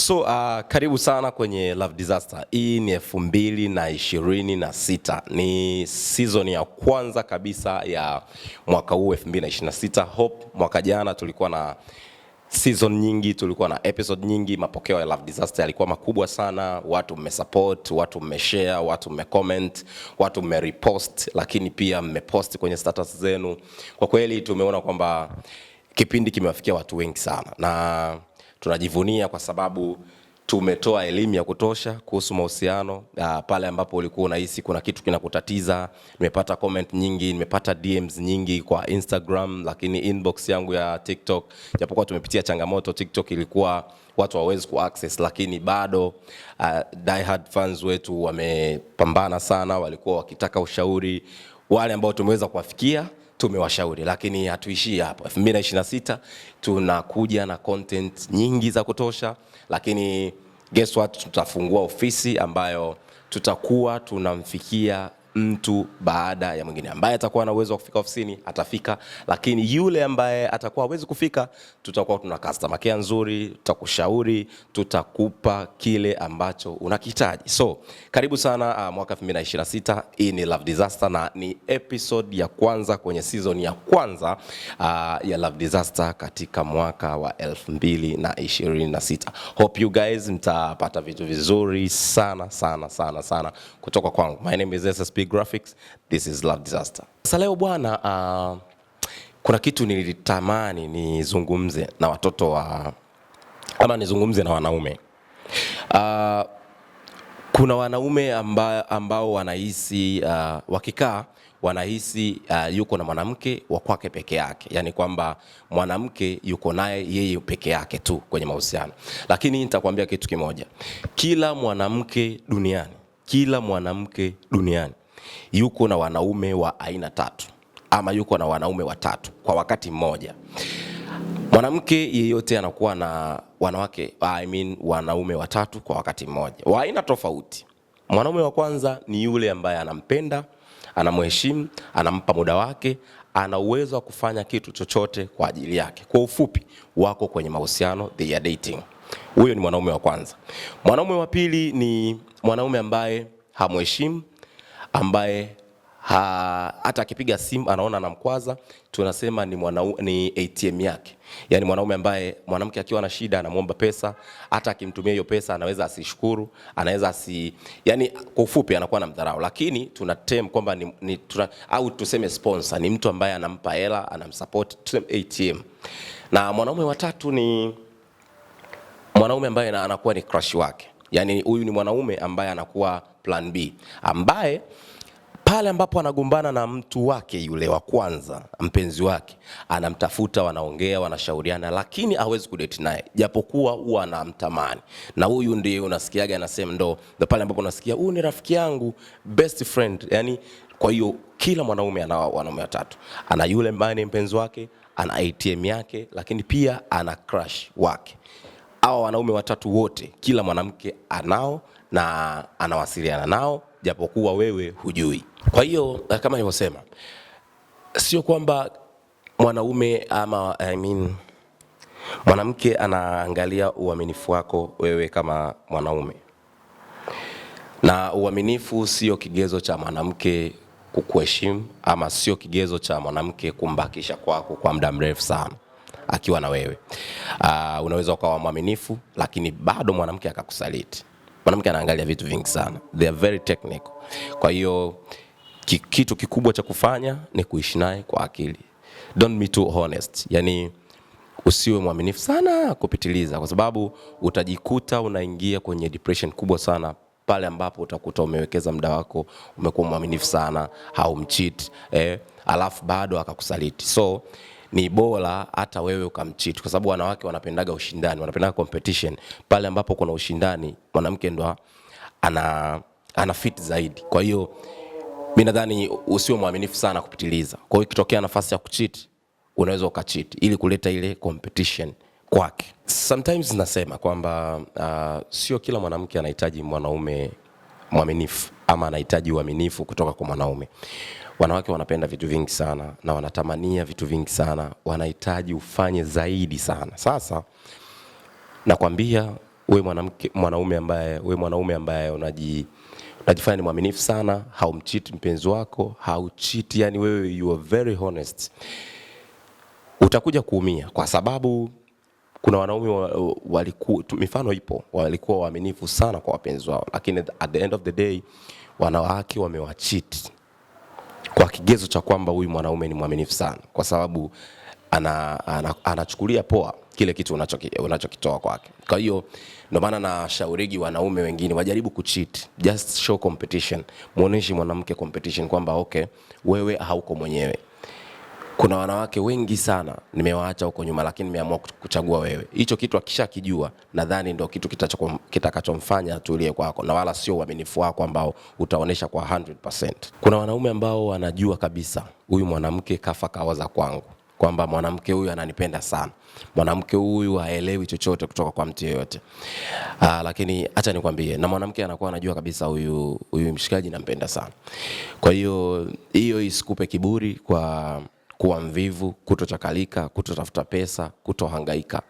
So karibu sana kwenye Love Disaster. Hii ni 2026. Ni season ya kwanza kabisa ya mwaka huu 2026. Hope mwaka jana tulikuwa na season nyingi, tulikuwa na episode nyingi, mapokeo ya Love Disaster yalikuwa makubwa sana. Watu mmesupport, watu mmeshare, watu mmecomment, watu mmerepost, lakini pia mmepost kwenye status zenu. Kwa kweli tumeona kwamba kipindi kimewafikia watu wengi sana, na tunajivunia kwa sababu tumetoa elimu ya kutosha kuhusu mahusiano. Pale ambapo ulikuwa unahisi kuna kitu kinakutatiza, nimepata comment nyingi, nimepata DMs nyingi kwa Instagram, lakini inbox yangu ya TikTok, japokuwa tumepitia changamoto, TikTok ilikuwa watu hawawezi kuaccess, lakini bado die hard fans wetu wamepambana sana, walikuwa wakitaka ushauri. Wale ambao tumeweza kuwafikia tumewashauri, lakini hatuishii hapo. 2026 tunakuja na content nyingi za kutosha, lakini guess what, tutafungua ofisi ambayo tutakuwa tunamfikia mtu baada ya mwingine. Ambaye atakuwa na uwezo wa kufika ofisini atafika, lakini yule ambaye atakuwa hawezi kufika, tutakuwa tuna customer care nzuri, tutakushauri, tutakupa kile ambacho unakihitaji. So karibu sana mwaka 2026. Hii ni Love Disaster na ni episode ya kwanza kwenye season ya kwanza ya Love Disaster katika mwaka wa 2026. Hope you guys mtapata vitu vizuri sana sana sana sana kutoka kwangu. My name is SSP Graphics. This is Love Disaster. Sasa leo bwana, kuna kitu nilitamani nizungumze na watoto ama nizungumze na wanaume. Kuna wanaume ambao wanahisi wakikaa wanahisi yuko na mwanamke wa kwake peke yake, yani kwamba mwanamke yuko naye yeye peke yake tu kwenye mahusiano. Lakini nitakwambia kitu kimoja, kila mwanamke duniani yuko na wanaume wa aina tatu, ama yuko na wanaume watatu kwa wakati mmoja. Mwanamke yeyote anakuwa na wanaume watatu kwa wakati mmoja wa aina tofauti. Mwanaume wa kwanza ni yule ambaye anampenda, anamheshimu, anampa muda wake, ana uwezo wa kufanya kitu chochote kwa ajili yake. Kwa ufupi, wako kwenye mahusiano, they are dating. Huyo ni mwanaume wa kwanza. Mwanaume wa pili ni mwanaume ambaye hamheshimu, ambaye hata akipiga simu anaona anamkwaza, tunasema ni ATM yake. Yani mwanaume ambaye mwanamke akiwa na shida anamuomba pesa, hata akimtumia hiyo pesa anaweza asishukuru, anaweza yani kwa ufupi anakuwa na mdharau. Lakini tunatem kwamba au tuseme sponsor, ni mtu ambaye anampa hela, anamsupport, tuseme ATM. Na mwanaume wa tatu ni mwanaume ambaye anakuwa ni crush wake. Yani huyu ni mwanaume ambaye anakuwa plan B, ambaye pale ambapo anagombana na mtu wake yule wa kwanza, mpenzi wake, anamtafuta, wanaongea, wanashauriana, lakini hawezi kudate naye japokuwa huwa anamtamani. Na huyu ndiye unasikiaga anasema ndo pale ambapo unasikia huyu ni rafiki yangu, best friend. Yani kwa hiyo kila mwanaume ana wanaume watatu. Ana yule ambaye ni mpenzi wake, ana ATM yake, lakini pia ana crush wake. Hao wanaume watatu wote kila mwanamke anao na anawasiliana nao, japokuwa wewe hujui. Kwa hiyo kama nilivyosema, sio kwamba mwanaume mwanamke anaangalia uaminifu wako wewe kama mwanaume. Na uaminifu sio kigezo cha mwanamke kukuheshimu, ama sio kigezo cha mwanamke kumbakisha kwako kwa muda mrefu sana akiwa na wewe. Unaweza ukawa mwaminifu lakini bado mwanamke akakusaliti. Mwanamke anaangalia vitu vingi sana. They are very technical. Kwa hiyo kitu kikubwa cha kufanya ni kuishi naye kwa akili. Don't be too honest. Yani usiwe mwaminifu sana kupitiliza, kwa sababu utajikuta unaingia kwenye depression kubwa sana pale ambapo utakuta umewekeza muda wako, umekuwa mwaminifu sana, haumcheat, alafu bado akakusaliti. So ni bora hata wewe ukamcheat, kwa sababu wanawake wanapendaga ushindani, wanapendaga competition. Pale ambapo kuna ushindani, mwanamke ndo ana fit zaidi. Kwa hiyo mimi nadhani usiwe mwaminifu sana kupitiliza. Kwa hiyo ikitokea nafasi ya kucheat, unaweza ukacheat ili kuleta ile competition kwake. Sometimes nasema kwamba sio kila mwanamke anahitaji mwanaume mwaminifu ama anahitaji uaminifu kutoka kwa mwanaume. Wanawake wanapenda vitu vingi sana na wanatamania vitu vingi sana, wanahitaji ufanye zaidi sana. Sasa nakwambia wewe mwanaume ambaye unajifanya ni mwaminifu sana, haumcheat mpenzi wako, haucheat, yani wewe you are very honest, utakuja kuumia kwa sababu kuna wanaume walikuwa, mifano ipo, walikuwa waaminifu sana kwa wapenzi wao, lakini at the end of the day wanawake wamewacheat kwa kigezo cha kwamba huyu mwanaume ni mwaminifu sana, kwa sababu anachukulia poa kile kitu unachokitoa kwake. Kwa hiyo ndio maana nashaurigi wanaume wengine wajaribu kucheat, just show competition, muoneshe mwanamke competition kwamba okay, wewe hauko mwenyewe. Kuna wanawake wengi sana nimewaacha huko nyuma, lakini nimeamua kuchagua wewe. Hicho kitu akishakijua, nadhani ndio kitu kitakachomfanya atulie kwako, na wala sio uaminifu wako ambao utaonesha kwa 100%. Kuna wanaume ambao wanajua kabisa huyu mwanamke kafa kaoza kwangu, kwamba mwanamke huyu ananipenda sana, mwanamke huyu haelewi chochote kutoka kwa mtu yeyote. Lakini acha nikwambie, na mwanamke anakuwa anajua kabisa huyu mshikaji nampenda sana. Kwa hiyo isikupe kiburi kwa kuwa mvivu, kutochakalika, kutotafuta pesa, kutohangaika.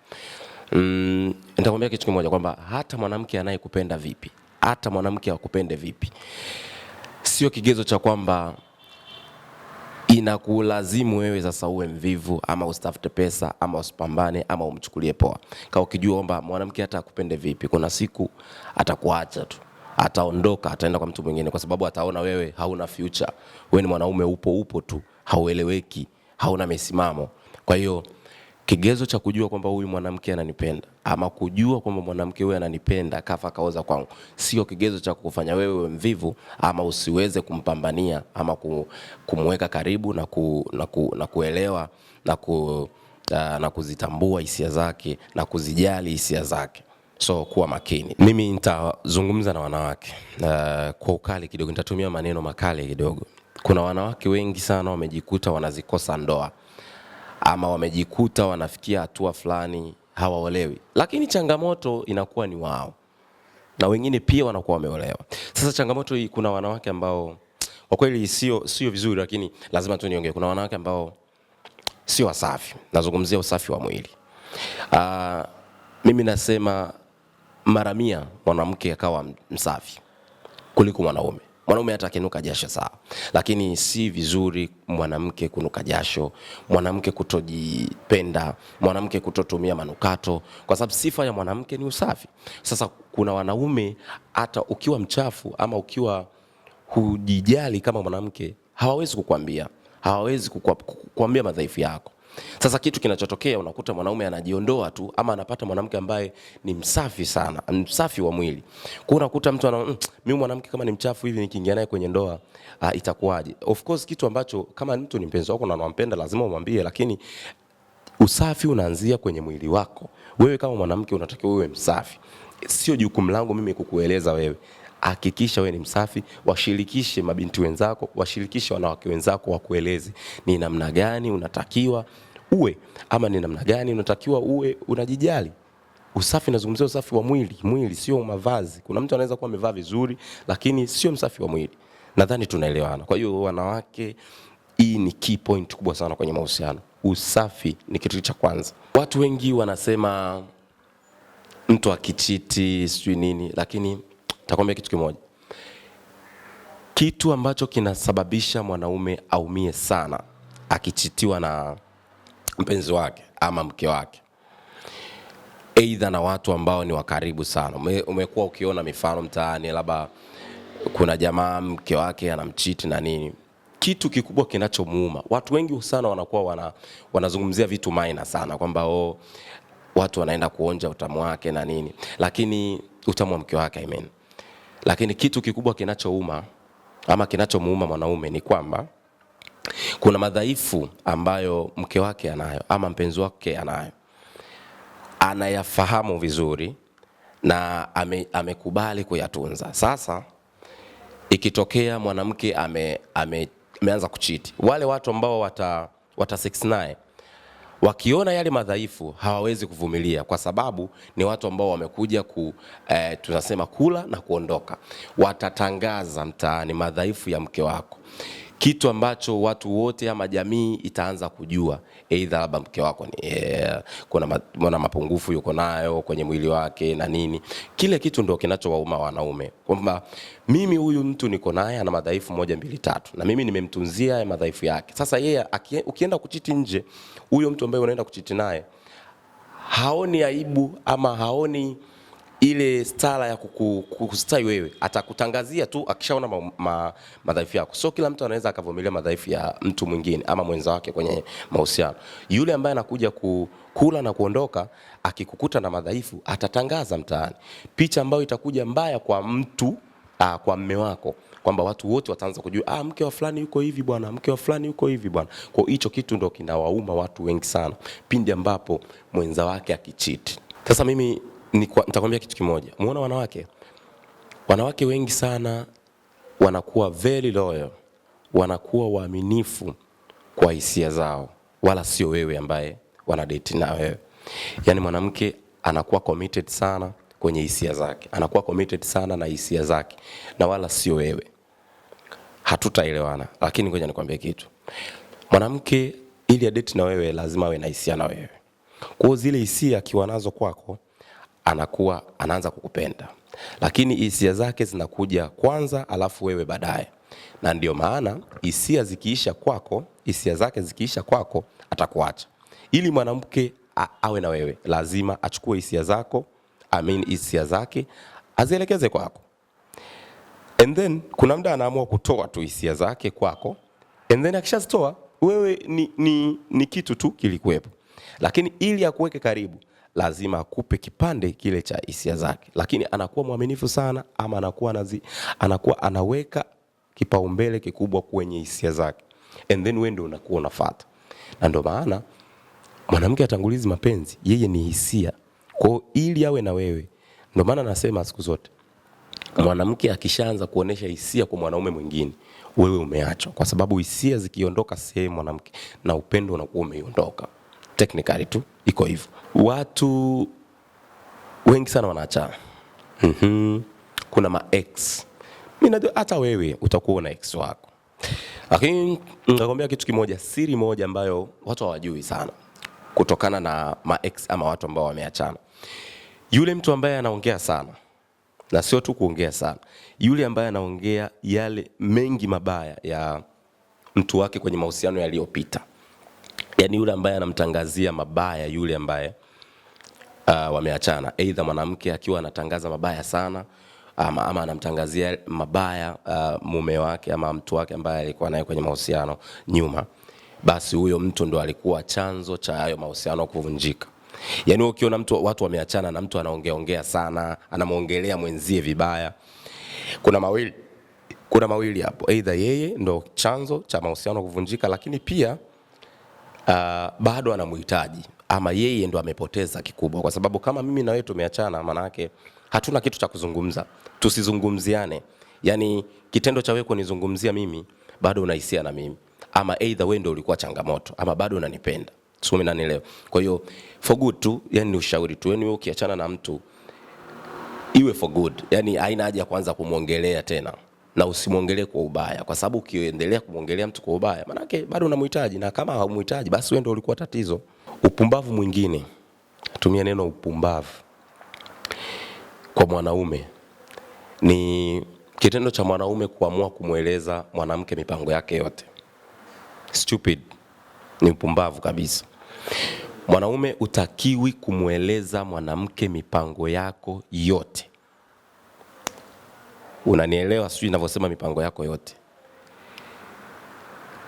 Nitakwambia kitu kimoja kwamba hata mwanamke anayekupenda vipi, hata mwanamke akupende vipi, sio kigezo cha kwamba inakulazimu wewe sasa uwe mvivu ama usitafute pesa ama usipambane ama umchukulie poa. Kwa ukijua kwamba mwanamke hata akupende vipi, kuna siku atakuacha tu, ataondoka, ataenda kwa mtu mwingine, kwa sababu ataona wewe hauna future. Wewe ni mwanaume upo tu, haueleweki, hauna misimamo. Kwa hiyo kigezo cha kujua kwamba huyu mwanamke ananipenda ama kujua kwamba mwanamke huyu ananipenda kafa kaoza kwangu, sio kigezo cha kufanya wewe mvivu ama usiweze kumpambania ama kumweka karibu na kuelewa na kuzitambua hisia zake na kuzijali hisia zake. So kuwa makini. Mimi nitazungumza na wanawake kwa ukali kidogo, nitatumia maneno makali kidogo. Kuna wanawake wengi sana wamejikuta wanazikosa ndoa ama wamejikuta wanafikia hatua fulani hawaolewi, lakini changamoto inakuwa ni wao, na wengine pia wanakuwa wameolewa. Sasa changamoto hii, kuna wanawake ambao kwa kweli sio vizuri, lakini lazima tu niongee. Kuna wanawake ambao sio wasafi, nazungumzia usafi wa mwili. Mimi nasema mara 100 mwanamke akawa msafi kuliko mwanaume. Mwanaume hata akinuka jasho sawa, lakini si vizuri mwanamke kunuka jasho, mwanamke kutojipenda, mwanamke kutotumia manukato, kwa sababu sifa ya mwanamke ni usafi. Sasa kuna wanaume hata ukiwa mchafu ama ukiwa hujijali kama mwanamke, hawawezi kukwambia, hawawezi kukwambia madhaifu yako. Sasa kitu kinachotokea, unakuta mwanaume anajiondoa tu ama anapata mwanamke ambaye ni msafi sana, msafi wa mwili. Kwa unakuta mtu mimi mwanamke kama ni mchafu hivi nikiingia naye kwenye ndoa itakuwaje? Of course kitu ambacho kama mtu ni mpenzi wako na unampenda lazima umwambie, lakini usafi unaanzia kwenye mwili wako. Wewe kama mwanamke unatakiwa uwe msafi. Sio jukumu langu mimi kukueleza wewe. Hakikisha wewe ni msafi, washirikishe mabinti wenzako, washirikishe wanawake wenzako, wakueleze ni namna gani unatakiwa uwe ama ni namna gani unatakiwa uwe unajijali. Usafi nazungumzia usafi wa mwili sio mavazi. Kuna mtu anaweza kuwa amevaa vizuri lakini sio msafi wa mwili. Nadhani tunaelewana. Kwa hiyo wanawake, hii ni key point kubwa sana kwenye mahusiano. Usafi ni kitu cha kwanza. Watu wengi wanasema mtu akichiti sijui nini, lakini nitakwambia kitu kimoja. Kitu ambacho kinasababisha mwanaume aumie sana akichitiwa na mpenzi wake ama mke wake, aidha na watu ambao ni wakaribu sana. Umekuwa ukiona mifano mtaani, labda kuna jamaa mke wake anamchiti na nini. Kitu kikubwa kinachomuuma, watu wengi sana wanakuwa wanazungumzia vitu minor sana, kwamba watu wanaenda kuonja utamu wake na nini, lakini utamu wa mke wake Lakini kitu kikubwa kinachouma ama kinachomuuma mwanaume ni kwamba kuna madhaifu ambayo mke wake anayo ama mpenzi wake anayo, anayafahamu vizuri na amekubali kuyatunza. Sasa ikitokea mwanamke ameanza kuchiti, wale watu ambao wata sex naye wakiona yale madhaifu hawawezi kuvumilia, kwa sababu ni watu ambao wamekuja tunasema kula na kuondoka. Watatangaza mtaani madhaifu ya mke wako. kitu ambacho watu wote ama jamii itaanza kujua, aidha labda mke wako ni kuna mapungufu yuko nayo kwenye mwili wake na nini. Kile kitu ndio kinachowauma wanaume, kwamba mimi huyu mtu niko naye ana madhaifu 1 2 3 na mimi nimemtunzia madhaifu yake. Sasa yeye ukienda kuchiti nje, huyo mtu ambaye unaenda kuchiti naye haoni aibu ama haoni ile stara ya kukustai wewe, atakutangazia tu akishaona madhaifu yako. So kila mtu anaweza akavumilia madhaifu ya mtu mwingine ama mwenza wake kwenye mahusiano. Yule ambaye anakuja kula na kuondoka akikukuta na madhaifu atatangaza mtaani. Picha ambayo itakuja mbaya kwa mtu kwa mume wako, kwamba watu wote wataanza kujua mke wa fulani yuko hivi bwana, mke wa fulani yuko hivi bwana. Kwa hicho kitu ndio kinawauma watu wengi sana pindi ambapo mwenza wake akicheat. Sasa mimi nitakwambia kitu kimoja. Muona wanawake wengi sana wanakuwa very loyal, wanakuwa waaminifu kwa hisia zao, wala sio wewe ambaye wanadate na wewe. Yani mwanamke anakuwa committed sana kwenye hisia zake, anakuwa committed sana na hisia zake, na wala sio wewe. Hatutaelewana. Lakini ngoja nikwambie kitu. Mwanamke ili adate na wewe lazima awe na hisia na wewe. Kwa zile hisia akiwa nazo kwako, anaanza kukupenda. Lakini hisia zake zinakuja kwanza, alafu wewe baadaye. Na ndio maana hisia zake zikiisha kwako atakuacha. Ili mwanamke awe na wewe lazima achukue hisia zake azielekeze kwako. And then kuna muda anaamua kutoa tu hisia zake kwako, and then akishazitoa wewe ni kitu tu kilikuwepo. Lakini ili akuweke karibu lazima akupe kipande kile cha hisia zake. Lakini anakuwa mwaminifu sana, ama anakuwa anaweka kipaumbele kikubwa kwenye hisia zake, and then wewe ndio unakuwa unafuata. Na ndio maana mwanamke atangulizi mapenzi, yeye ni hisia. Kwa ili awe na wewe, ndio maana nasema siku zote mwanamke akishaanza kuonesha hisia kwa mwanaume mwingine, wewe umeachwa. Kwa sababu hisia zikiondoka sehemu mwanamke, na upendo unakuwa umeondoka. Technically tu iko hivyo. Watu wengi sana wanaachana. Kuna ma-ex. Mimi najua hata wewe utakuwa na ex wako. Lakini nakwambia kitu kimoja, siri moja ambayo watu hawajui sana kutokana na ma-ex ama watu ambao wameachana. Yule mtu ambaye anaongea sana, na sio tu kuongea sana, yule ambaye anaongea yale mengi mabaya ya mtu wake kwenye mahusiano yaliyopita. Yani yule ambaye anamtangazia mabaya yule ambaye wameachana. Aidha mwanamke akiwa anatangaza mabaya sana, ama anamtangazia mabaya mume wake ama mtu wake ambaye alikuwa naye kwenye mahusiano nyuma, basi huyo mtu ndo alikuwa chanzo cha hayo mahusiano kuvunjika. Yani ukiona watu wameachana na mtu anaongea sana, anamuongelea mwenzie vibaya, kuna mawili hapo. Aidha yeye ndo chanzo cha mahusiano kuvunjika, lakini pia bado anamhitaji, ama yeye ndo amepoteza kikubwa. Kwa sababu kama mimi na wewe tumeachana, maana yake hatuna kitu cha kuzungumza. Tusizungumziane. Yani kitendo cha wewe kunizungumzia mimi, bado unahisia na mimi, ama aidha wewe ndo ulikuwa changamoto, ama bado unanipenda. Sio mimi nani leo. Kwa hiyo for good tu, yani ni ushauri tu. Yani wewe ukiachana na mtu iwe for good. Yani haina haja kuanza kumuongelea tena, na usimuongelee kwa ubaya, kwa sababu ukiendelea kumuongelea mtu kwa ubaya, maana yake bado unamhitaji, na kama haumhitaji basi wewe ndio ulikuwa tatizo. Upumbavu mwingine, tumia neno upumbavu kwa mwanaume, ni kitendo cha mwanaume kuamua kumueleza mwanamke mipango yake yote. Stupid. Ni upumbavu kabisa. Mwanaume utakiwi kumueleza mwanamke mipango yako yote. Unanielewa sijui ninavyosema mipango yako yote?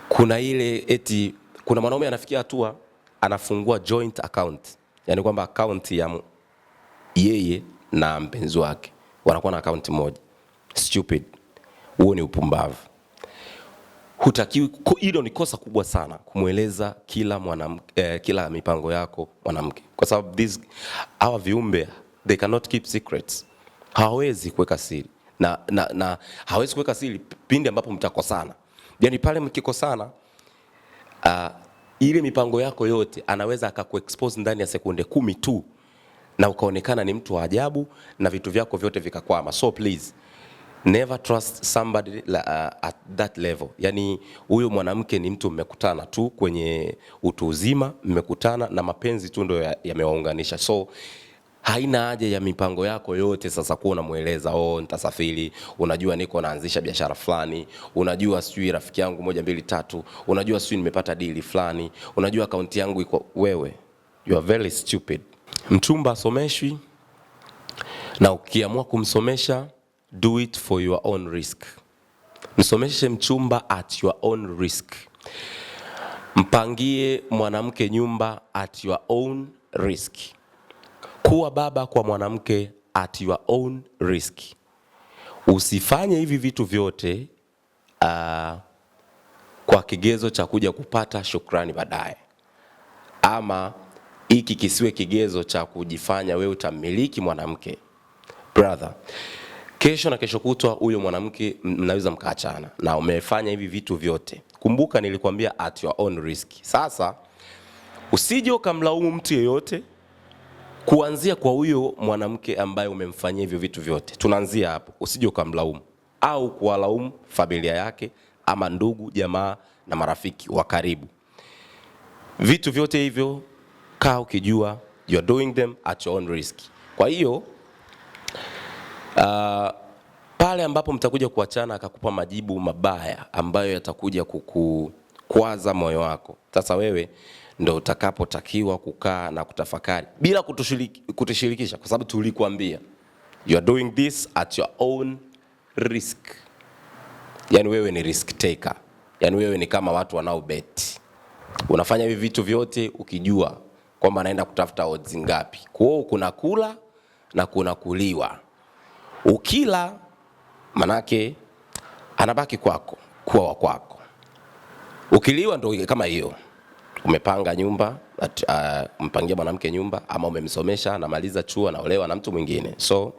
Kuna ile eti kuna mwanaume anafikia hatua anafungua joint account. Yani kwamba account ya yeye na mpenzi wake wanakuwa na account moja. Stupid. Huo ni upumbavu. Hutakiwi, hilo ni kosa kubwa sana kumueleza kila mipango yako mwanamke. Kwa sababu hawa viumbe they cannot keep secrets. Hawezi kuweka siri. Na hawezi kuweka siri pindi ambapo mtakosana. Yani pale mkikosana, ile mipango yako yote anaweza akakuexpose ndani ya sekunde 10 tu, na ukaonekana ni mtu wa ajabu na vitu vyako vyote vikakwama. So please, Never trust somebody at that level. Yani huyo mwanamke ni mtu mmekutana tu kwenye utu uzima, mmekutana na mapenzi tu ndio yamewaunganisha. So haina haja ya mipango yako yote sasa kuwa unamueleza nitasafiri, unajua niko naanzisha biashara fulani, unajua sijui rafiki yangu 1 2 3, unajua sijui nimepata deal fulani, unajua akaunti yangu iko. Wewe you are very stupid. Mchumba asomeshwi, na ukiamua kumsomesha do it for your own risk. Msomeshe mchumba at your own risk. Mpangie mwanamke nyumba at your own risk. Kuwa baba kwa mwanamke at your own risk. Usifanye hivi vitu vyote kwa kigezo cha kuja kupata shukrani baadaye, ama hiki kisiwe kigezo cha kujifanya wewe utamiliki mwanamke. Brother, kesho na kesho kutwa huyo mwanamke mnaweza mkaachana na umefanya hivi vitu vyote. Kumbuka nilikwambia at your own risk. Sasa usije ukamlaumu mtu yeyote, kuanzia kwa huyo mwanamke ambaye umemfanyia hivyo vitu vyote. Tunaanzia hapo. Usije ukamlaumu au kuwalaumu familia yake ama ndugu, jamaa na marafiki wa karibu. Vitu vyote hivyo kaa ukijua you are doing them at your own risk. Kwa hiyo pale ambapo mtakuja kuachana akakupa majibu mabaya ambayo yatakuja kukwaza moyo wako, sasa wewe ndo utakapotakiwa kukaa na kutafakari bila kutushirikisha, kwa sababu tulikuambia you are doing this at your own risk. Yani wewe ni risk taker. Yani wewe ni kama watu wanao bet. Unafanya hivi vitu vyote ukijua kwamba anaenda kutafuta odds ngapi. Kwa hiyo kuna kula na kuna kuliwa. Ukila manake anabaki kwako, kuwa wa kwako. Ukiliwa ndo kama hiyo. Umepanga nyumba, mpangia mwanamke nyumba, ama umemsomesha na maliza chuo na olewa na mtu mwingine. So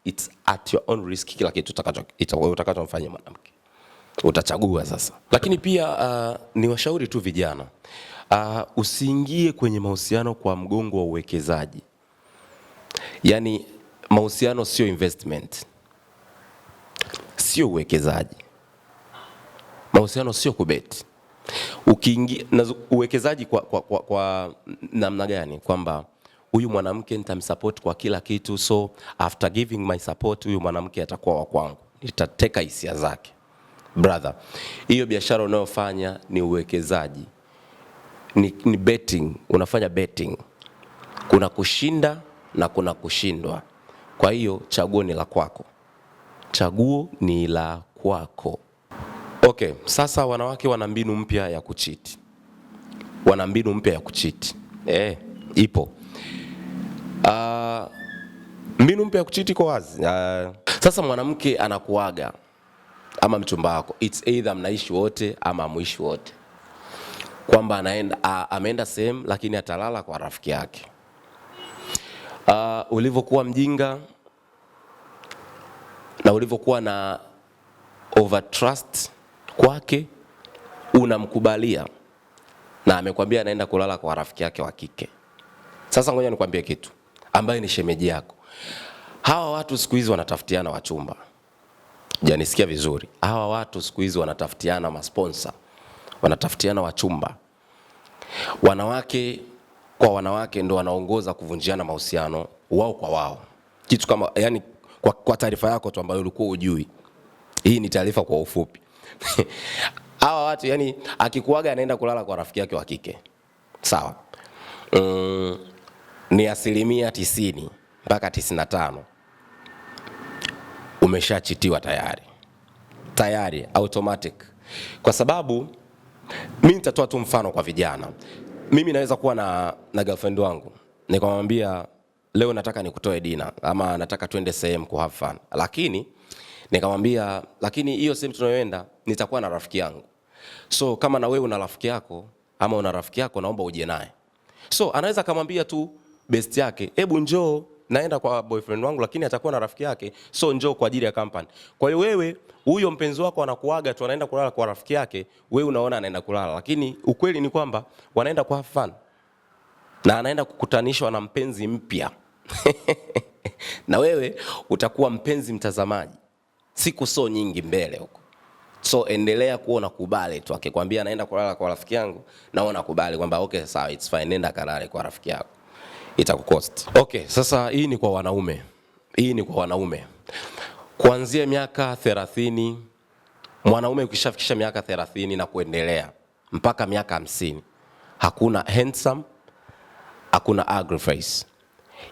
it's at your own risk. Kila kitu utakachomfanyia mwanamke utachagua sasa. Lakini pia ni washauri tu vijana, usiingie kwenye mahusiano kwa mgongo wa uwekezaji. Yani mahusiano sio investment, sio uwekezaji. Mahusiano sio kubeti. Ukiingia na uwekezaji kwa namna gani? Kwamba huyu mwanamke nitamsupport kwa kila kitu, so after giving my support huyu mwanamke atakuwa wa kwangu, nitateka hisia zake. Brother, hiyo biashara unayofanya ni uwekezaji, ni betting. Unafanya betting, kuna kushinda na kuna kushindwa. Kwa hiyo chaguo ni la kwako, chaguo ni la kwako. Okay, sasa wanawake wana mbinu mpya ya kucheat. Wana mbinu mpya ya kucheat. Ipo. Mbinu mpya ya kucheat iko wazi. Sasa mwanamke anakuaga ama mchumba wako, it's either mnaishi wote ama amuishi wote, kwamba ameenda sehemu lakini atalala kwa rafiki yake. Ulivyokuwa mjinga na ulivyokuwa na overtrust kwake, unamkubalia na amekwambia anaenda kulala kwa rafiki yake wa kike. Sasa ngoja nikwambie kitu ambaye ni shemeji yako. Hawa watu siku hizi wanatafutiana wachumba. Janisikia vizuri. Hawa watu siku hizi wanatafutiana masponsor, wanatafutiana wachumba. Wanawake kwa wanawake ndo wanaongoza kuvunjiana mahusiano wao kwa wao. Kitu kama, yani kwa taarifa yako tu ambayo ulikuwa hujui. Hii ni taarifa kwa ufupi. Hawa watu yani akikuaga anaenda kulala kwa rafiki yake wa kike. Sawa. Ni 90% mpaka 95% umeshachitiwa tayari automatic. Kwa sababu mimi nitatoa tu mfano kwa vijana. Mimi naweza kuwa na girlfriend wangu, nikamwambia leo nataka nikutoe dinner ama nataka twende sehemu ku have fun, lakini nikamwambia lakini hiyo sehemu tunayoenda nitakuwa na rafiki yangu. So kama na wewe una rafiki yako ama una rafiki yako, naomba uje naye. So anaweza kumwambia tu best yake, hebu njoo, naenda kwa boyfriend wangu lakini atakuwa na rafiki yake, so njoo kwa ajili ya company. Kwa hiyo wewe, huyo mpenzi wako anakuaga tu anaenda kulala kwa rafiki yake, wewe unaona anaenda kulala, lakini ukweli ni kwamba wanaenda kwa have fun na anaenda kukutanishwa na mpenzi mpya. Na wewe utakuwa mpenzi mtazamaji. siku so nyingi mbele huko. So endelea kuona kubali tu, akikwambia naenda kulala kwa rafiki yangu, naona kubali kwamba okay sawa, it's fine, nenda kalale kwa rafiki yako, itakukost. Okay, sasa hii ni kwa wanaume. Hii ni kwa wanaume. Kuanzia miaka 30, mwanaume ukishafikisha miaka 30 na kuendelea mpaka miaka 50, hakuna handsome, hakuna ugly face.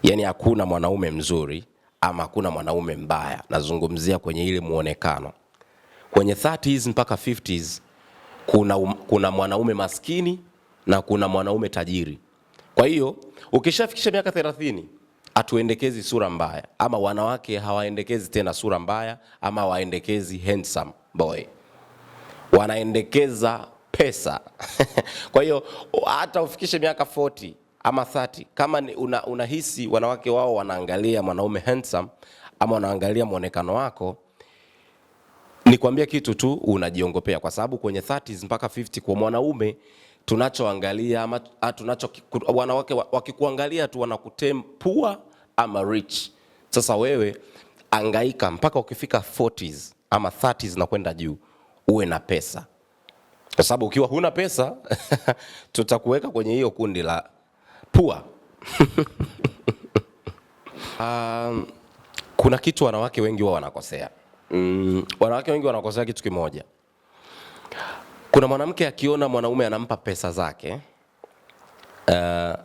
Yaani hakuna mwanaume mzuri ama hakuna mwanaume mbaya. Nazungumzia kwenye ile muonekano. Kwenye 30s mpaka 50s kuna mwanaume maskini na kuna mwanaume tajiri. Kwa hiyo ukishafikisha miaka 30, hatuendekezi sura mbaya, ama wanawake hawaendekezi tena sura mbaya, ama waendekezi handsome boy, wanaendekeza pesa. Kwa hiyo hata ufikishe miaka 40 ama 30, kama unahisi wanawake wao wanaangalia mwanaume handsome ama wanaangalia muonekano wako, nikwambia kitu tu, unajiongopea. Kwa sababu kwenye 30s mpaka 50 kwa mwanaume tunachoangalia ama wanawake wakikuangalia tu wanakutem poor ama rich. Sasa wewe angaika mpaka ukifika 40s ama 30s na kwenda juu uwe na pesa. Kwa sababu ukiwa huna pesa tutakuweka kwenye hiyo kundi la poor. Kuna kitu wanawake wengi wao wanakosea. Wanawake wengi wanakosea kitu kimoja. Kuna mwanamke akiona mwanaume anampa pesa zake,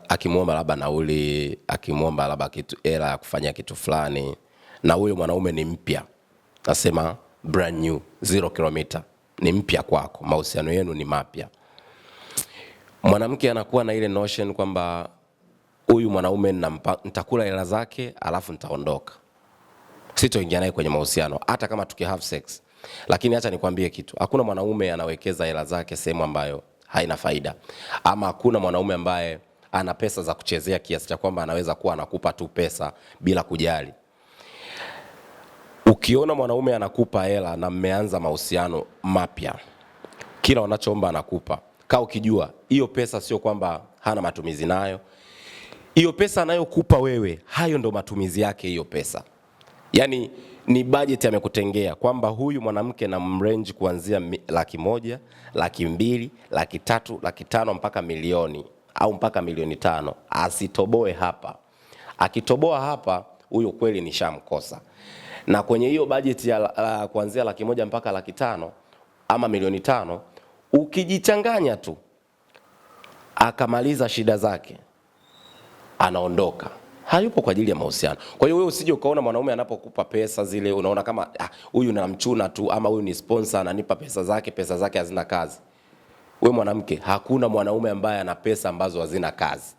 akimuomba labda nauli, akimuomba labda kitu hela ya kufanya kitu fulani, na huyo mwanaume ni mpya, nasema brand new, 0 kilomita, ni mpya kwako, mahusiano yenu ni mapya. Mwanamke anakuwa na ile notion kwamba huyu mwanaume nitakula hela zake alafu nitaondoka, sitoingia naye kwenye mahusiano hata kama have sex. Lakini acha nikwambie kitu, hakuna mwanaume anawekeza hela zake sehemu ambayo haina faida, ama hakuna mwanaume ambaye ana pesa za kuchezea kiasi cha kwamba anaweza kuwa anakupa tu pesa bila kujali. Ukiona mwanaume anakupa hela na mmeanza mahusiano mapya, kila unachoomba anakupa, kaa ukijua hiyo pesa sio kwamba hana matumizi nayo. Hiyo pesa anayokupa wewe, hayo ndo matumizi yake hiyo pesa. Yaani ni budget amekutengea kwamba huyu mwanamke na mrange kuanzia 100,000, 200,000, 300,000, 500,000 mpaka milioni au mpaka milioni 5. Asitoboe hapa. Akitoboa hapa, huyo kweli ni shamkosa. Na kwenye hiyo budget ya kuanzia 100,000 mpaka 500,000 ama milioni 5, ukijichanganya tu akamaliza shida zake, anaondoka. Hayupo kwa ajili ya mahusiano. Kwa hiyo wewe usije ukaona mwanaume anapokupa pesa zile unaona kama huyu namchuna tu, ama huyu ni sponsor ananipa pesa zake hazina kazi. Wewe mwanamke, hakuna mwanaume ambaye ana pesa ambazo hazina kazi.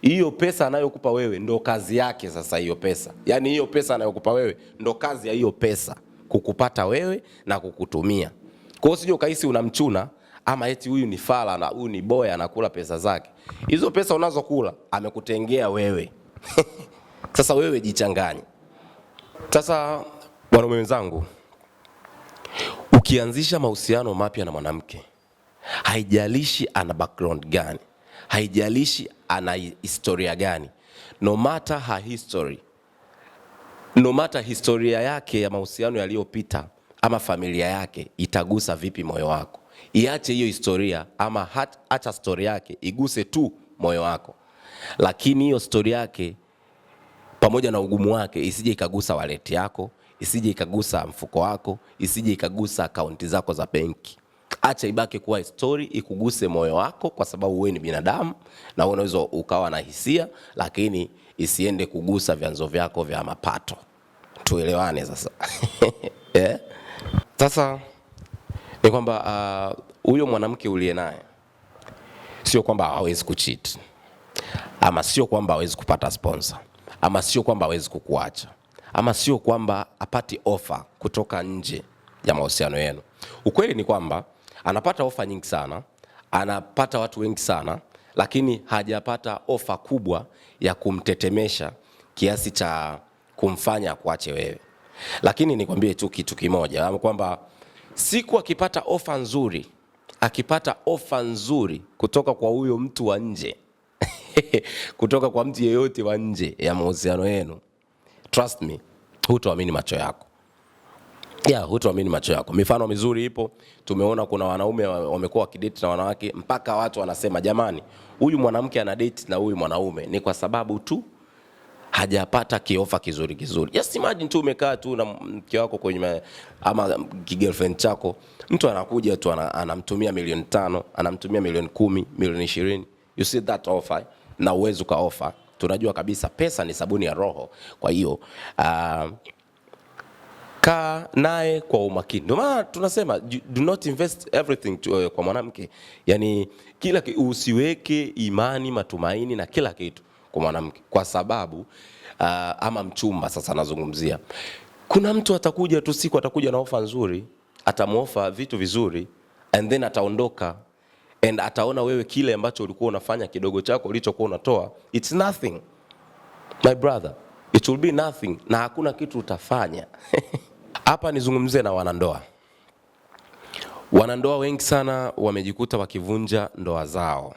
Hiyo pesa anayokupa wewe ndo kazi yake. Sasa hiyo pesa, yani hiyo pesa anayokupa wewe ndo kazi ya hiyo pesa, kukupata wewe na kukutumia. Kwa hiyo usije ukahisi unamchuna ama eti huyu ni fala na huyu ni boya anakula pesa zake. Hizo pesa unazokula amekutengea wewe. Sasa wewe jichanganye. Sasa wanaume wenzangu, ukianzisha mahusiano mapya na mwanamke, haijalishi ana background gani, haijalishi ana historia gani, no matter her history, no matter historia yake ya mahusiano yaliyopita ama familia yake itagusa vipi moyo wako. Iache hiyo historia ama acha story yake iguse tu moyo wako. Lakini hiyo story yake pamoja na ugumu wake isije ikagusa wallet yako, isije ikagusa mfuko wako, isije ikagusa akaunti zako za benki. Acha ibaki kuwa story, ikuguse moyo wako, kwa sababu wewe ni binadamu na unaweza ukawa na hisia, lakini isiende kugusa vyanzo vyako vya mapato. Tuelewane sasa. Yeah. Sasa ni kwamba huyo mwanamke uliye naye sio kwamba hawezi kucheat, ama sio kwamba hawezi kupata sponsor, ama sio kwamba hawezi kukuacha, ama sio kwamba apati offer kutoka nje ya mahusiano yenu. Ukweli ni kwamba anapata offer nyingi sana, anapata watu wengi sana, lakini hajapata offer kubwa ya kumtetemesha kiasi cha kumfanya kuache wewe. Lakini nikwambie tu kitu kimoja, kwamba siku akipata offer nzuri kutoka kwa huyo mtu wa nje kutoka kwa mtu yeyote wa nje ya mahusiano yenu, trust me, hutoamini macho yako. Hutoamini macho yako. Mifano mizuri ipo. Tumeona kuna wanaume wamekuwa wakidate na wanawake mpaka watu wanasema jamani, huyu mwanamke ana date na huyu mwanaume ni kwa sababu tu hajapata kiofa kizuri. Just imagine tu umekaa tu na mke wako kwenye ama girlfriend chako, mtu anakuja tu anamtumia milioni 5, anamtumia milioni 10, milioni 20. You see that offer na uwezo ka offer. Tunajua kabisa pesa ni sabuni ya roho. Kwa hiyo kaa naye kwa umakini. Ndio maana tunasema do not invest everything kwa mwanamke. Yani usiweke imani, matumaini na kila kitu kwa mwanamke, kwa sababu ama mchumba sasa nazungumzia. Kuna mtu atakuja tu siku atakuja na ofa nzuri, atamuofa vitu vizuri and then ataondoka and ataona wewe kile ambacho ulikuwa unafanya kidogo chako ulichokuwa unatoa, it's nothing. My brother, it will be nothing na hakuna kitu utafanya. Hapa nizungumzie na wanandoa. Wanandoa wengi sana wamejikuta wakivunja ndoa zao.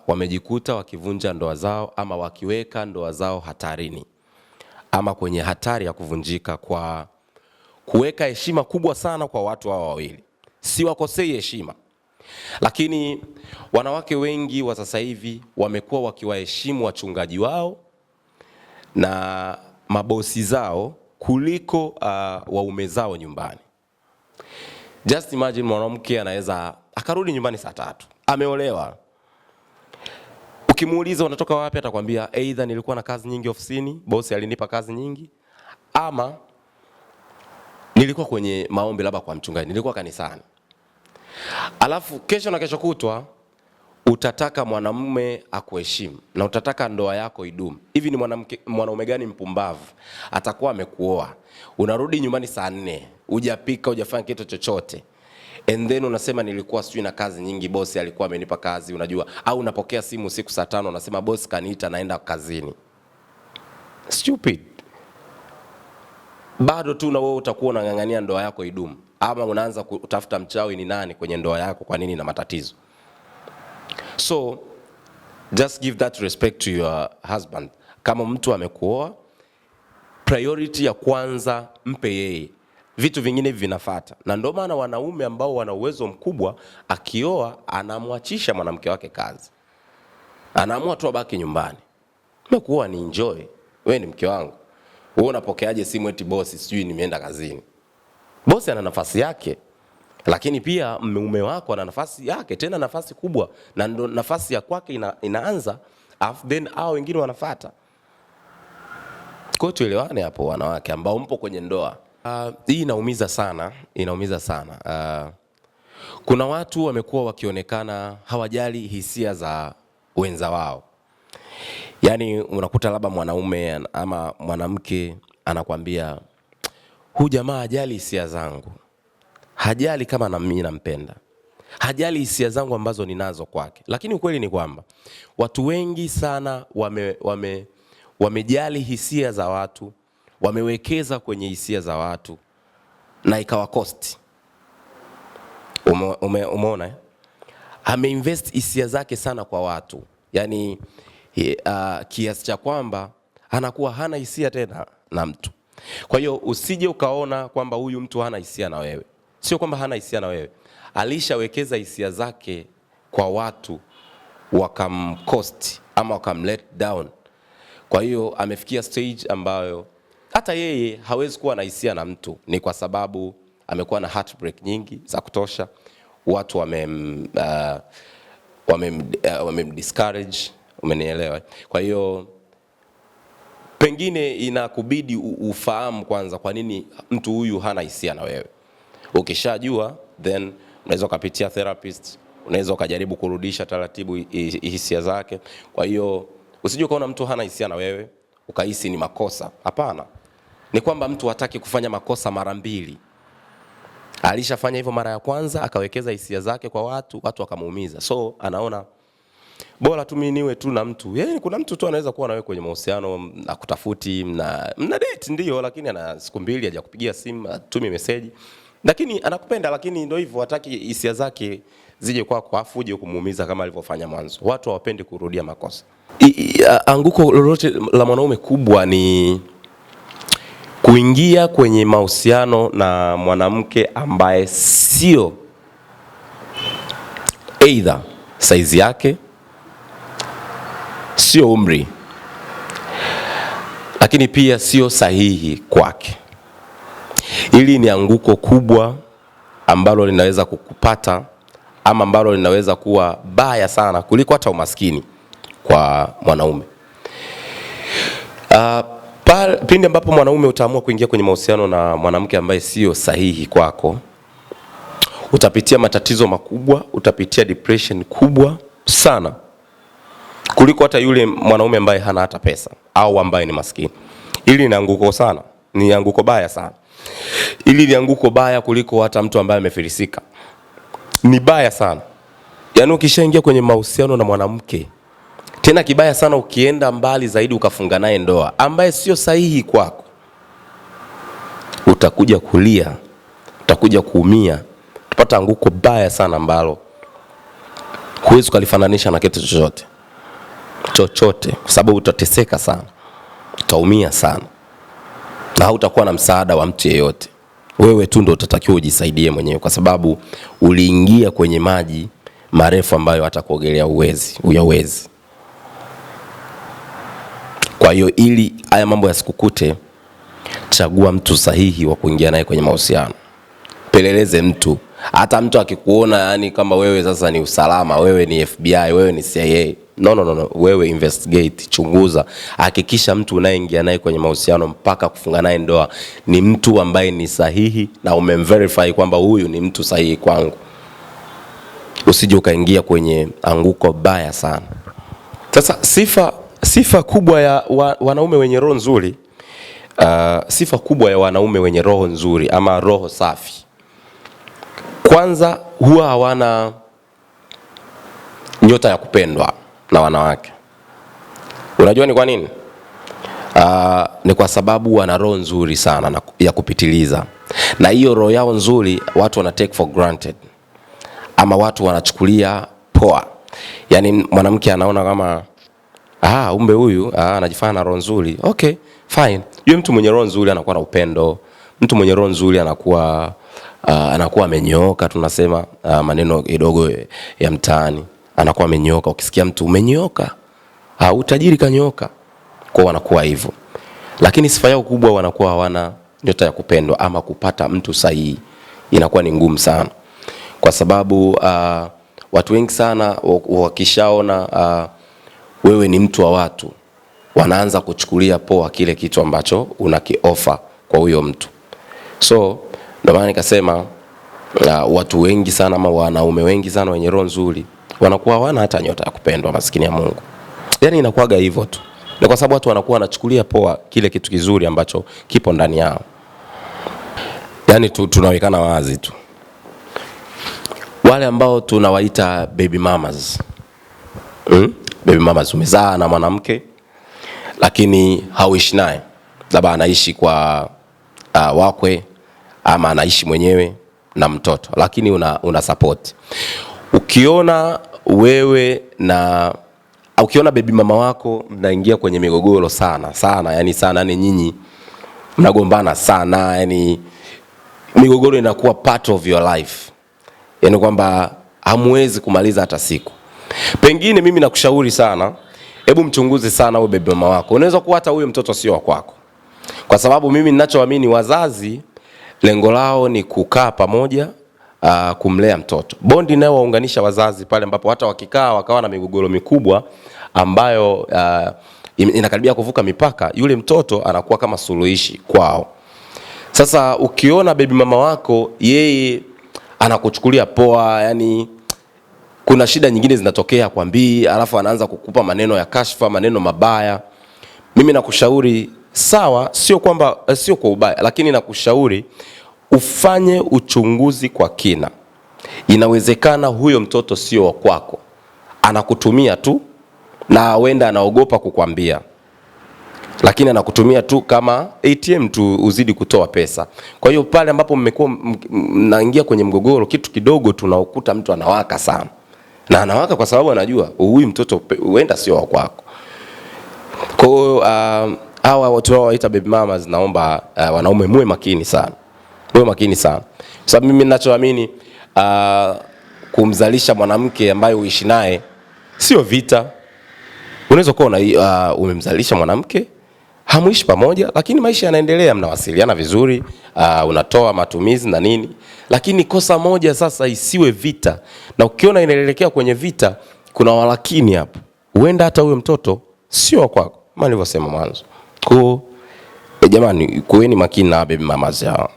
Wamejikuta wakivunja ndoa zao ama wakiweka ndoa zao hatarini ama kwenye hatari ya kuvunjika kwa kuweka heshima kubwa sana kwa watu hao wawili. Si wakosei heshima, lakini wanawake wengi wa sasa hivi wamekuwa wakiwaheshimu wachungaji wao na mabosi zao kuliko waume zao nyumbani. Just imagine mwanamke anaweza akarudi nyumbani saa 3, ameolewa. Ukimuuliza unatoka wapi, atakwambia either nilikuwa na kazi nyingi ofisini, bosi alinipa kazi nyingi, ama nilikuwa kwenye maombi labda kwa mchungaji, nilikuwa kanisani. Alafu kesho na kesho kutwa utataka mwanamume akuheshimu na utataka ndoa yako idumu. Hivi ni mwanaume gani mpumbavu atakuwa amekuoa, unarudi nyumbani saa 4, hujapika, hujafanya kitu chochote, and then unasema nilikuwa sijui na kazi nyingi, bosi alikuwa amenipa kazi, unajua, au unapokea simu usiku saa 5 unasema bosi kaniita naenda kazini. Stupid. Bado tu na wewe utakuwa unang'ang'ania ndoa yako idumu, ama unaanza kutafuta mchawi ni nani kwenye ndoa yako, kwa nini na matatizo. So just give that respect to your husband. Kama mtu amekuoa, priority ya kwanza mpe yeye, vitu vingine vinafuata. Na ndio maana wanaume ambao wana uwezo mkubwa akioa anamwachisha mwanamke wake kazi, anaamua tu abaki nyumbani. Nimekuoa ni enjoy, wewe ni mke wangu. Wewe unapokeaje simu eti bosi sijui nimeenda kazini? Bosi ana nafasi yake, lakini pia mume wako ana nafasi yake, tena nafasi kubwa, na ndo nafasi ya kwake inaanza, then hao wengine wanafuata. Kwa hiyo tuelewane hapo wanawake ambao mpo kwenye ndoa. Hii inaumiza sana. Kuna watu wamekuwa wakionekana hawajali hisia za wenza wao. Yaani unakuta labda mwanaume ama mwanamke anakuambia huyu jamaa hajali hisia zangu. Hajali kama na mimi nampenda. Hajali hisia zangu ambazo ninazo kwake. Lakini ukweli ni kwamba watu wengi sana wamejali hisia za watu, wamewekeza kwenye hisia za watu na ikawa cost. Umeona? Ameinvest hisia zake sana kwa watu. Yaani kiasi cha kwamba anakuwa hana hisia tena na mtu. Kwa hiyo usije ukaona kwamba huyu mtu hana hisia na wewe. Sio kwamba hana hisia na wewe. Alishawekeza hisia zake kwa watu wakamcost ama wakamlet down. Kwa hiyo amefikia stage ambayo hata yeye hawezi kuwa na hisia na mtu, ni kwa sababu amekuwa na heartbreak nyingi za kutosha. Watu wamemdiscourage, umenielewa? Kwa hiyo pengine inakubidi ufahamu kwanza kwa nini mtu huyu hana hisia na wewe. Ukishajua then unaweza kupitia therapist, unaweza ukajaribu kurudisha taratibu hisia zake. Kwa hiyo usije ukaona mtu hana hisia na wewe ukahisi ni makosa. Hapana. Ni kwamba mtu hataki kufanya makosa mara mbili. Alishafanya hivyo mara ya kwanza, akawekeza hisia zake kwa watu wakamuumiza. So anaona bora tu mimi niwe tu na mtu. Yaani kuna mtu tu anaweza kuwa na wewe kwenye mahusiano, akutafuti, mna date ndio, lakini ana siku 2 hajakupigia simu, atumi message. Lakini anakupenda, lakini ndio hivyo, hataki hisia zake zije kwako afu uje kumuumiza kama alivyofanya mwanzo. Watu hawapendi kurudia makosa. Anguko lolote la mwanaume kubwa ni kuingia kwenye mahusiano na mwanamke ambaye sio either size yake, sio umri, lakini pia sio sahihi kwake. Hili ni anguko kubwa ambalo linaweza kukupata ama ambalo linaweza kuwa baya sana kuliko hata umaskini kwa mwanaume. Pindi ambapo mwanaume utaamua kuingia kwenye mahusiano na mwanamke ambaye sio sahihi kwako, utapitia matatizo makubwa, utapitia depression kubwa sana kuliko hata yule mwanaume ambaye hana hata pesa au ambaye ni maskini. Hili ni anguko sana, ni anguko baya sana. Hili ni anguko baya kuliko hata mtu ambaye amefilisika. Ni baya sana. Yaani ukishaingia kwenye mahusiano na mwanamke, tena kibaya sana ukienda mbali zaidi ukafunga naye ndoa ambaye sio sahihi kwako, utakuja kulia, utakuja kuumia, utapata anguko baya sana ambalo huwezi kulifananisha na kitu chochote kwa sababu utateseka sana, utaumia sana na hautakuwa na msaada wa mtu yeyote. Wewe tu ndio utatakiwa ujisaidie mwenyewe kwa sababu uliingia kwenye maji marefu ambayo hata kuogelea uyawezi. Kwa hiyo ili haya mambo yasikukute, chagua mtu sahihi wa kuingia naye kwenye mahusiano. Peleleze mtu. Hata mtu akikuona yani kama wewe sasa ni usalama, wewe ni FBI, wewe ni CIA. No. Wewe investigate, chunguza. Hakikisha mtu unayeingia naye kwenye mahusiano mpaka kufunga naye ndoa ni mtu ambaye ni sahihi na umemverify kwamba huyu ni mtu sahihi kwangu. Usije ukaingia kwenye anguko baya sana. Sasa sifa kubwa ya wanaume wenye roho nzuri, sifa kubwa ya wanaume wenye roho nzuri ama roho safi, kwanza huwa hawana nyota ya kupendwa na wanawake. Unajua ni kwa nini? Ni kwa sababu wana roho nzuri sana ya kupitiliza. Na hiyo roho yao nzuri watu wana take for granted. Ama watu wanachukulia poa. Yaani mwanamke anaona kama umbe huyu anajifanya na roho nzuri. Okay, fine. Yule mtu mwenye roho nzuri anakuwa na upendo. Mtu mwenye roho nzuri anakuwa amenyooka, tunasema maneno kidogo ya mtaani. Anakuwa amenyooka. Ukisikia mtu umenyooka, utajiri kanyooka. Kwa wanakuwa hivyo. Lakini sifa yao kubwa wanakuwa hawana nyota ya kupendwa ama kupata mtu sahihi. Inakuwa ni ngumu sana. Kwa sababu watu wengi sana wakishaona wewe ni mtu wa watu, wanaanza kuchukulia poa kile kitu ambacho unakiofa kwa huyo mtu. So ndio maana nikasema watu wengi sana ama wanaume wengi sana wenye roho nzuri wanakuwa hawana hata nyota ya kupendwa, maskini ya Mungu. Yaani inakuwaga hivyo tu. Ni kwa sababu watu wanakuwa wanachukulia poa kile kitu kizuri ambacho kipo ndani yao. Yaani tunawekana wazi tu. Wale ambao tunawaita baby mamas. Baby mamas, umezaa na mwanamke lakini hauishi naye. Labda anaishi kwa wakwe ama anaishi mwenyewe na mtoto, lakini una support. Ukiona wewe na ukiona baby mama wako mnaingia kwenye migogoro sana, yani nyinyi mnagombana sana, yani migogoro inakuwa part of your life. Yani kwamba hamwezi kumaliza hata siku. Pengine mimi nakushauri sana, hebu mchunguze sana huyo baby mama wako. Unaweza kuwa hata huyo mtoto sio wa kwako. Kwa sababu mimi ninachoamini wazazi lengo lao ni kukaa pamoja, kumlea mtoto. Bondi nayo waunganisha wazazi pale ambapo hata wakikaa wakawa na migogoro mikubwa ambayo inakaribia kuvuka mipaka, yule mtoto anakuwa kama suluhishi kwao. Sasa ukiona baby mama wako yeye anakuchukulia poa, yani kuna shida nyingine zinatokea kwambii, alafu anaanza kukupa maneno ya kashfa, maneno mabaya, mimi nakushauri sawa, sio kwa ubaya, lakini nakushauri ufanye uchunguzi kwa kina. Inawezekana huyo mtoto sio wa kwako, anakutumia tu na wenda anaogopa kukwambia, lakini anakutumia tu kama ATM tu uzidi kutoa pesa. Kwa hiyo pale ambapo mmekuwa mnaingia kwenye mgogoro, kitu kidogo tunaokuta mtu anawaka sana. Na anawaka kwa sababu anajua huyu mtoto wenda sio wa kwako. Kwa hiyo hawa watu wao waita baby mamas, naomba wanaume muwe makini sana. Muwe makini sana. Kwa sababu mimi ninachoamini kumzalisha mwanamke ambaye uishi naye sio vita. Unaweza kuwa umemzalisha mwanamke, hamuishi pamoja, lakini maisha yanaendelea, mnawasiliana vizuri, unatoa matumizi na nini. Lakini kosa moja sasa isiwe vita. Na ukiona inaelekea kwenye vita, kuna walakini hapo. Huenda hata huyo mtoto sio kwako, kama nilivyosema mwanzo. Jamani, kuweni makini na baby mamas yao.